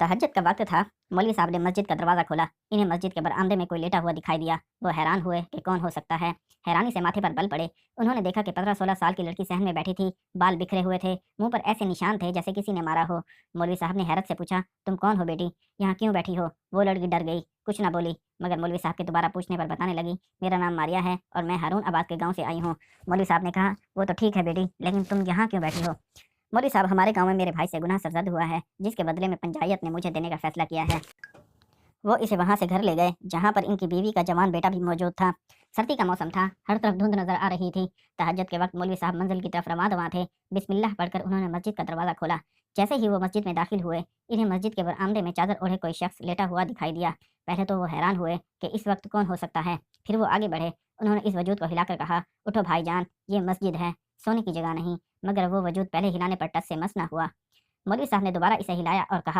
तहज्जुद का वक्त था। मौलवी साहब ने मस्जिद का दरवाज़ा खोला। इन्हें मस्जिद के बरामदे में कोई लेटा हुआ दिखाई दिया। वो हैरान हुए कि कौन हो सकता है। हैरानी से माथे पर बल पड़े। उन्होंने देखा कि 15-16 साल की लड़की सहन में बैठी थी। बाल बिखरे हुए थे, मुंह पर ऐसे निशान थे जैसे किसी ने मारा हो। मौलवी साहब ने हैरत से पूछा, तुम कौन हो बेटी? यहाँ क्यों बैठी हो? वो लड़की डर गई, कुछ ना बोली, मगर मौलवी साहब के दोबारा पूछने पर बताने लगी, मेरा नाम मारिया है और मैं हारून आबाद के गाँव से आई हूँ। मौलवी साहब ने कहा, वो तो ठीक है बेटी, लेकिन तुम यहाँ क्यों बैठी हो? मौलवी साहब, हमारे गांव में मेरे भाई से गुनाह सरजद हुआ है, जिसके बदले में पंचायत ने मुझे देने का फैसला किया है। वो इसे वहां से घर ले गए, जहां पर इनकी बीवी का जवान बेटा भी मौजूद था। सर्दी का मौसम था, हर तरफ धुंध नजर आ रही थी। तहज्जुद के वक्त मौलवी साहब मंजिल की तरफ रवां दवां थे। बिस्मिल्लाह पढ़कर उन्होंने मस्जिद का दरवाज़ा खोला। जैसे ही वो मस्जिद में दाखिल हुए, इन्हें मस्जिद के बरामदे में चादर ओढ़े कोई शख्स लेटा हुआ दिखाई दिया। पहले तो वो हैरान हुए कि इस वक्त कौन हो सकता है। फिर वो आगे बढ़े। उन्होंने इस वजूद को हिलाकर कहा, उठो भाईजान, ये मस्जिद है, सोने की जगह नहीं। मगर वो वजूद पहले हिलाने पर टस से मस न हुआ। मौलवी साहब ने दोबारा इसे हिलाया और कहा,